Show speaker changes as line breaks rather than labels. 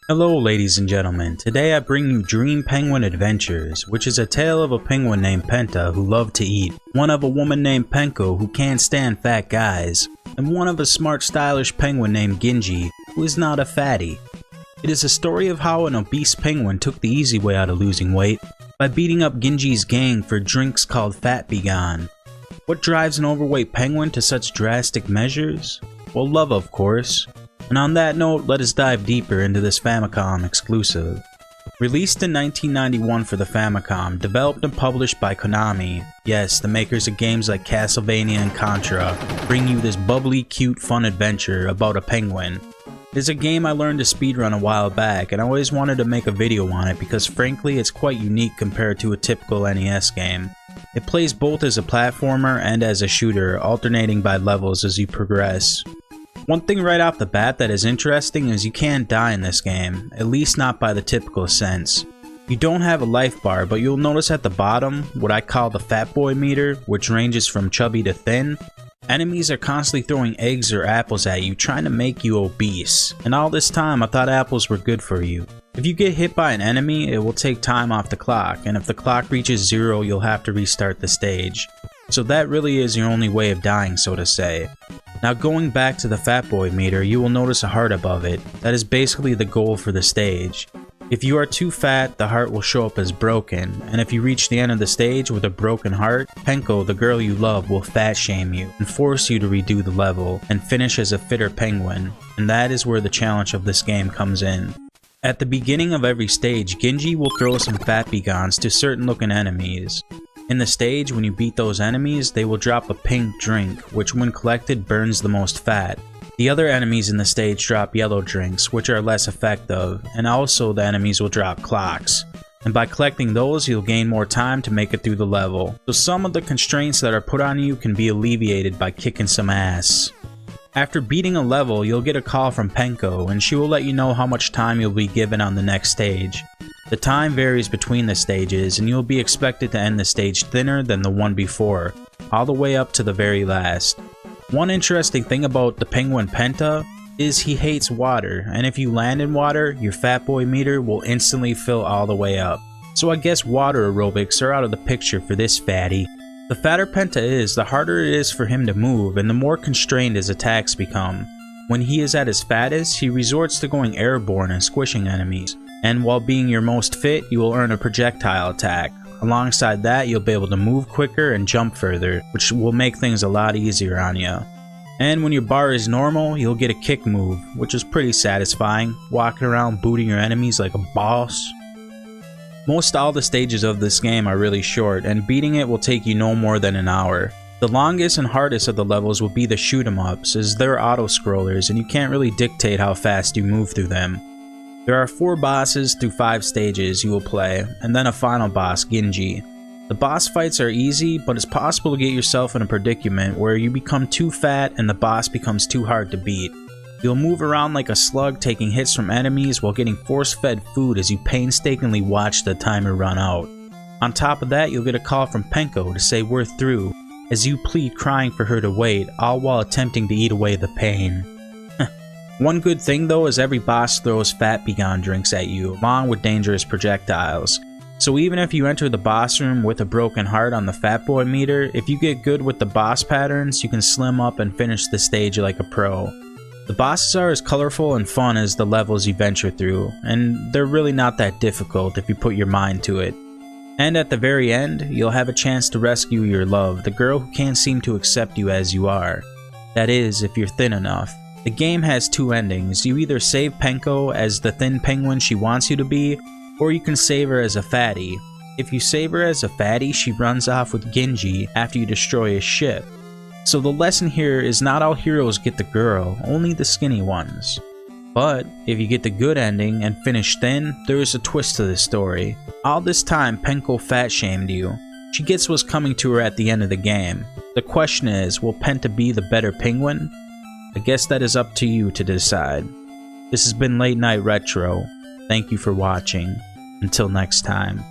Hello ladies and gentlemen, today I bring you Dream Penguin Adventures, which is a tale of a penguin named Penta who loved to eat, one of a woman named Penko who can't stand fat guys, and one of a smart stylish penguin named Ginji who is not a fatty. It is a story of how an obese penguin took the easy way out of losing weight by beating up Ginji's gang for drinks called Fat Be Gone. What drives an overweight penguin to such drastic measures? Well, love, of course. And on that note, let us dive deeper into this Famicom exclusive. Released in 1991 for the Famicom, developed and published by Konami, yes, the makers of games like Castlevania and Contra, bring you this bubbly, cute, fun adventure about a penguin. It is a game I learned to speedrun a while back, and I always wanted to make a video on it because frankly it's quite unique compared to a typical NES game. It plays both as a platformer and as a shooter, alternating by levels as you progress. One thing right off the bat that is interesting is you can't die in this game, at least not by the typical sense. You don't have a life bar, but you'll notice at the bottom what I call the fat boy meter, which ranges from chubby to thin. Enemies are constantly throwing eggs or apples at you, trying to make you obese, and all this time I thought apples were good for you. If you get hit by an enemy, it will take time off the clock, and if the clock reaches 0, you'll have to restart the stage. So that really is your only way of dying, so to say. Now going back to the fat boy meter, you will notice a heart above it. That is basically the goal for the stage. If you are too fat, the heart will show up as broken, and if you reach the end of the stage with a broken heart, Penko, the girl you love, will fat shame you and force you to redo the level and finish as a fitter penguin, and that is where the challenge of this game comes in. At the beginning of every stage, Ginji will throw some Fat Be Gones to certain looking enemies. In the stage, when you beat those enemies, they will drop a pink drink, which when collected burns the most fat. The other enemies in the stage drop yellow drinks, which are less effective, and also the enemies will drop clocks. And by collecting those, you'll gain more time to make it through the level. So some of the constraints that are put on you can be alleviated by kicking some ass. After beating a level, you'll get a call from Penko, and she will let you know how much time you'll be given on the next stage. The time varies between the stages, and you'll be expected to end the stage thinner than the one before, all the way up to the very last. One interesting thing about the penguin Penta is he hates water, and if you land in water, your fat boy meter will instantly fill all the way up. So I guess water aerobics are out of the picture for this fatty. The fatter Penta is, the harder it is for him to move, and the more constrained his attacks become. When he is at his fattest, he resorts to going airborne and squishing enemies. And while being your most fit, you will earn a projectile attack. Alongside that, you'll be able to move quicker and jump further, which will make things a lot easier on you. And when your bar is normal, you'll get a kick move, which is pretty satisfying, walking around booting your enemies like a boss. Most all the stages of this game are really short, and beating it will take you no more than an hour. The longest and hardest of the levels will be the shoot 'em ups, as they're auto-scrollers and you can't really dictate how fast you move through them. There are 4 bosses through 5 stages you will play, and then a final boss, Ginji. The boss fights are easy, but it's possible to get yourself in a predicament where you become too fat and the boss becomes too hard to beat. You'll move around like a slug, taking hits from enemies while getting force-fed food as you painstakingly watch the timer run out. On top of that, you'll get a call from Penko to say we're through, as you plead crying for her to wait, all while attempting to eat away the pain. One good thing though is every boss throws Fat Be Gone drinks at you, along with dangerous projectiles. So even if you enter the boss room with a broken heart on the Fat Boy meter, if you get good with the boss patterns, you can slim up and finish the stage like a pro. The bosses are as colorful and fun as the levels you venture through, and they're really not that difficult if you put your mind to it. And at the very end, you'll have a chance to rescue your love, the girl who can't seem to accept you as you are. That is, if you're thin enough. The game has 2 endings. You either save Penko as the thin penguin she wants you to be, or you can save her as a fatty. If you save her as a fatty, she runs off with Ginji after you destroy his ship. So the lesson here is not all heroes get the girl, only the skinny ones. But if you get the good ending and finish thin, there is a twist to this story. All this time Penko fat shamed you. She gets what's coming to her at the end of the game. The question is, will Penta be the better penguin? I guess that is up to you to decide. This has been Late Night Retro. Thank you for watching. Until next time.